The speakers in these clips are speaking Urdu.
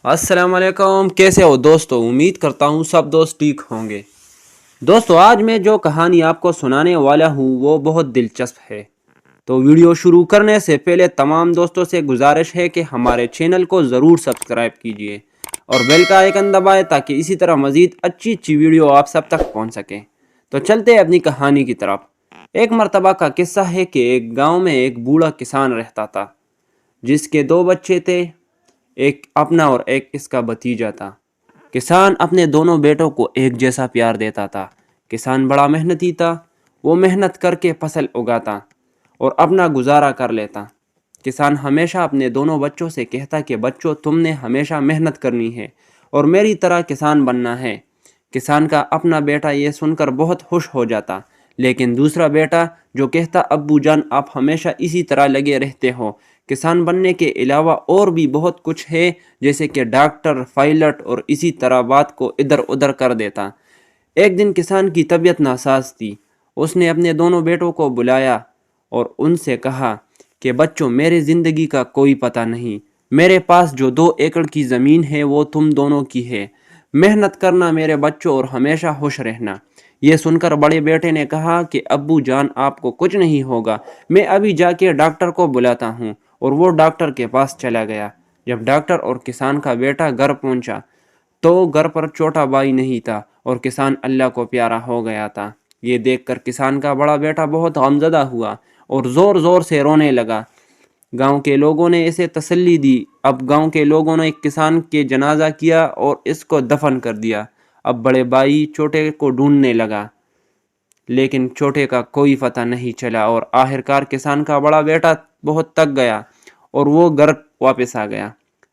السلام علیکم، کیسے ہو دوستو؟ امید کرتا ہوں سب دوست ٹھیک ہوں گے۔ دوستو آج میں جو کہانی آپ کو سنانے والا ہوں وہ بہت دلچسپ ہے۔ تو ویڈیو شروع کرنے سے پہلے تمام دوستوں سے گزارش ہے کہ ہمارے چینل کو ضرور سبسکرائب کیجیے اور بیل کا آئیکن دبائیں تاکہ اسی طرح مزید اچھی ویڈیو آپ سب تک پہنچ سکیں۔ تو چلتے ہیں اپنی کہانی کی طرف۔ ایک مرتبہ کا قصہ ہے کہ ایک گاؤں میں ایک بوڑھا کسان رہتا تھا جس کے 2 بچے تھے، ایک اپنا اور ایک اس کا بھتیجا تھا۔ کسان اپنے دونوں بیٹوں کو ایک جیسا پیار دیتا تھا۔ کسان بڑا محنتی تھا، وہ محنت کر کے فصل اگاتا اور اپنا گزارا کر لیتا۔ کسان ہمیشہ اپنے دونوں بچوں سے کہتا کہ بچوں، تم نے ہمیشہ محنت کرنی ہے اور میری طرح کسان بننا ہے۔ کسان کا اپنا بیٹا یہ سن کر بہت خوش ہو جاتا، لیکن دوسرا بیٹا جو کہتا ابو جان آپ ہمیشہ اسی طرح لگے رہتے ہو، کسان بننے کے علاوہ اور بھی بہت کچھ ہے، جیسے کہ ڈاکٹر، پائلٹ، اور اسی طرح بات کو ادھر ادھر کر دیتا۔ ایک دن کسان کی طبیعت ناساز تھی۔ اس نے اپنے دونوں بیٹوں کو بلایا اور ان سے کہا کہ بچوں، میرے زندگی کا کوئی پتہ نہیں۔ میرے پاس جو 2 ایکڑ کی زمین ہے وہ تم دونوں کی ہے۔ محنت کرنا میرے بچوں اور ہمیشہ خوش رہنا۔ یہ سن کر بڑے بیٹے نے کہا کہ ابو جان آپ کو کچھ نہیں ہوگا، میں ابھی جا کے ڈاکٹر کو بلاتا ہوں، اور وہ ڈاکٹر کے پاس چلا گیا۔ جب ڈاکٹر اور کسان کا بیٹا گھر پہنچا تو گھر پر چھوٹا بھائی نہیں تھا اور کسان اللہ کو پیارا ہو گیا تھا۔ یہ دیکھ کر کسان کا بڑا بیٹا بہت غمزدہ ہوا اور زور زور سے رونے لگا۔ گاؤں کے لوگوں نے اسے تسلی دی۔ اب گاؤں کے لوگوں نے کسان کے جنازہ کیا اور اس کو دفن کر دیا۔ اب بڑے بھائی چھوٹے کو ڈھونڈنے لگا، لیکن چھوٹے کا کوئی پتہ نہیں چلا، اور آخرکار کسان کا بڑا بیٹا بہت تک گیا اور وہ گھر واپس آ گیا۔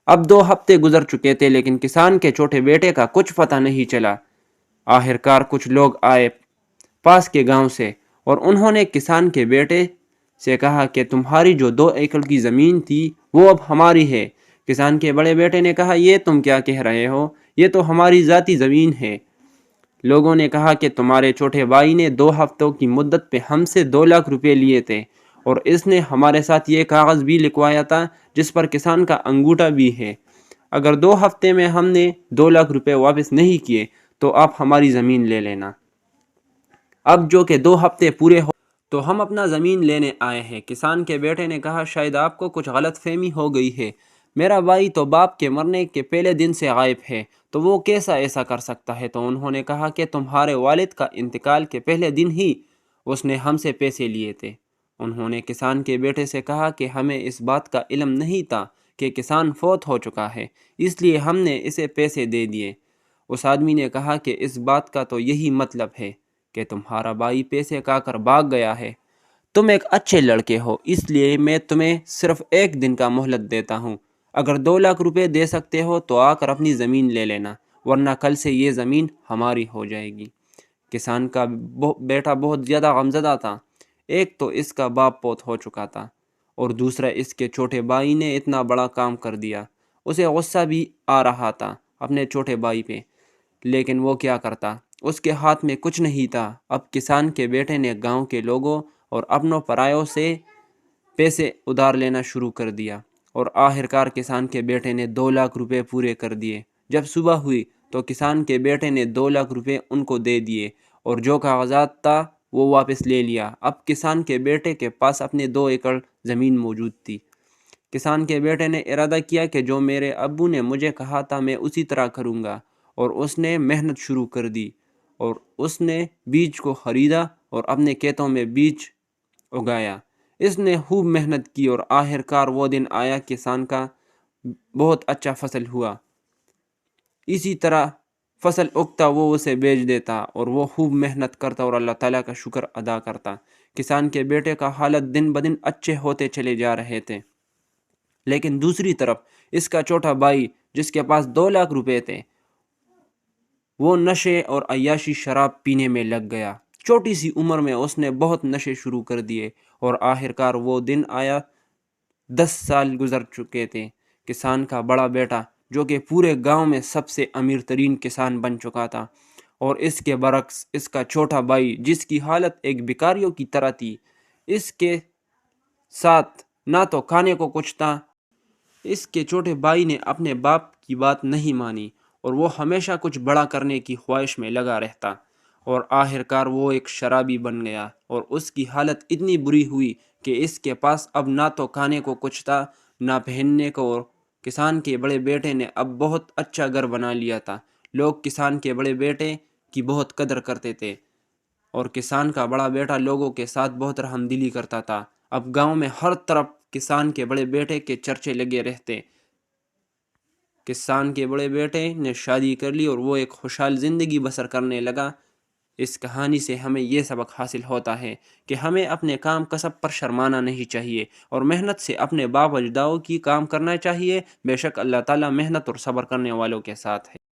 اب 2 ہفتے گزر چکے تھے، لیکن کسان کے چھوٹے بیٹے کا کچھ پتہ نہیں چلا۔ آخرکار کچھ لوگ آئے پاس کے گاؤں سے اور انہوں نے کسان کے بیٹے سے کہا کہ تمہاری جو 2 ایکڑ کی زمین تھی وہ اب ہماری ہے۔ کسان کے بڑے بیٹے نے کہا یہ تم کیا کہہ رہے ہو، یہ تو ہماری ذاتی زمین ہے۔ لوگوں نے کہا کہ تمہارے چھوٹے بھائی نے 2 ہفتوں کی مدت پہ ہم سے 2 لاکھ روپے لیے تھے، اور اس نے ہمارے ساتھ یہ کاغذ بھی لکھوایا تھا جس پر کسان کا انگوٹھا بھی ہے۔ اگر 2 ہفتے میں ہم نے 2 لاکھ روپے واپس نہیں کیے تو آپ ہماری زمین لے لینا۔ اب جو کہ 2 ہفتے پورے ہو تو ہم اپنا زمین لینے آئے ہیں۔ کسان کے بیٹے نے کہا شاید آپ کو کچھ غلط فہمی ہو گئی ہے، میرا بھائی تو باپ کے مرنے کے پہلے دن سے غائب ہے، تو وہ کیسا ایسا کر سکتا ہے؟ تو انہوں نے کہا کہ تمہارے والد کا انتقال کے پہلے دن ہی اس نے ہم سے پیسے لیے تھے۔ انہوں نے کسان کے بیٹے سے کہا کہ ہمیں اس بات کا علم نہیں تھا کہ کسان فوت ہو چکا ہے، اس لیے ہم نے اسے پیسے دے دیے۔ اس آدمی نے کہا کہ اس بات کا تو یہی مطلب ہے کہ تمہارا بھائی پیسے کھا کر بھاگ گیا ہے۔ تم ایک اچھے لڑکے ہو، اس لیے میں تمہیں صرف 1 دن کا مہلت دیتا ہوں۔ اگر 2 لاکھ روپے دے سکتے ہو تو آ کر اپنی زمین لے لینا، ورنہ کل سے یہ زمین ہماری ہو جائے گی۔ کسان کا بیٹا بہت زیادہ غمزدہ تھا۔ ایک تو اس کا باپ فوت ہو چکا تھا، اور دوسرا اس کے چھوٹے بھائی نے اتنا بڑا کام کر دیا۔ اسے غصہ بھی آ رہا تھا اپنے چھوٹے بھائی پہ، لیکن وہ کیا کرتا، اس کے ہاتھ میں کچھ نہیں تھا۔ اب کسان کے بیٹے نے گاؤں کے لوگوں اور اپنوں پرایوں سے پیسے ادھار لینا شروع کر دیا، اور آخرکار کسان کے بیٹے نے 2 لاکھ روپے پورے کر دیے۔ جب صبح ہوئی تو کسان کے بیٹے نے 2 لاکھ روپے ان کو دے دیے اور جو کاغذات تھا وہ واپس لے لیا۔ اب کسان کے بیٹے کے پاس اپنے 2 ایکڑ زمین موجود تھی۔ کسان کے بیٹے نے ارادہ کیا کہ جو میرے ابو نے مجھے کہا تھا میں اسی طرح کروں گا، اور اس نے محنت شروع کر دی، اور اس نے بیج کو خریدا اور اپنے کھیتوں میں بیج اگایا۔ اس نے خوب محنت کی اور آخرکار وہ دن آیا، کسان کا بہت اچھا فصل ہوا۔ اسی طرح فصل اگتا وہ اسے بیچ دیتا، اور وہ خوب محنت کرتا اور اللہ تعالیٰ کا شکر ادا کرتا۔ کسان کے بیٹے کا حالت دن بدن اچھے ہوتے چلے جا رہے تھے، لیکن دوسری طرف اس کا چھوٹا بھائی جس کے پاس 2 لاکھ روپے تھے، وہ نشے اور عیاشی شراب پینے میں لگ گیا۔ چھوٹی سی عمر میں اس نے بہت نشے شروع کر دیے، اور آخرکار وہ دن آیا۔ 10 سال گزر چکے تھے۔ کسان کا بڑا بیٹا جو کہ پورے گاؤں میں سب سے امیر ترین کسان بن چکا تھا، اور اس کے برعکس اس کا چھوٹا بھائی جس کی حالت ایک بھکاریوں کی طرح تھی، اس کے ساتھ نہ تو کھانے کو کچھ تھا۔ اس کے چھوٹے بھائی نے اپنے باپ کی بات نہیں مانی اور وہ ہمیشہ کچھ بڑا کرنے کی خواہش میں لگا رہتا، اور آخر کار وہ ایک شرابی بن گیا اور اس کی حالت اتنی بری ہوئی کہ اس کے پاس اب نہ تو کھانے کو کچھ تھا نہ پہننے کو۔ اور کسان کے بڑے بیٹے نے اب بہت اچھا گھر بنا لیا تھا۔ لوگ کسان کے بڑے بیٹے کی بہت قدر کرتے تھے اور کسان کا بڑا بیٹا لوگوں کے ساتھ بہت رحم دلی کرتا تھا۔ اب گاؤں میں ہر طرف کسان کے بڑے بیٹے کے چرچے لگے رہتے۔ کسان کے بڑے بیٹے نے شادی کر لی اور وہ ایک خوشحال زندگی بسر کرنے لگا۔ اس کہانی سے ہمیں یہ سبق حاصل ہوتا ہے کہ ہمیں اپنے کام کسب پر شرمانا نہیں چاہیے اور محنت سے اپنے باپ اجدادوں کی کام کرنا چاہیے۔ بے شک اللہ تعالیٰ محنت اور صبر کرنے والوں کے ساتھ ہے۔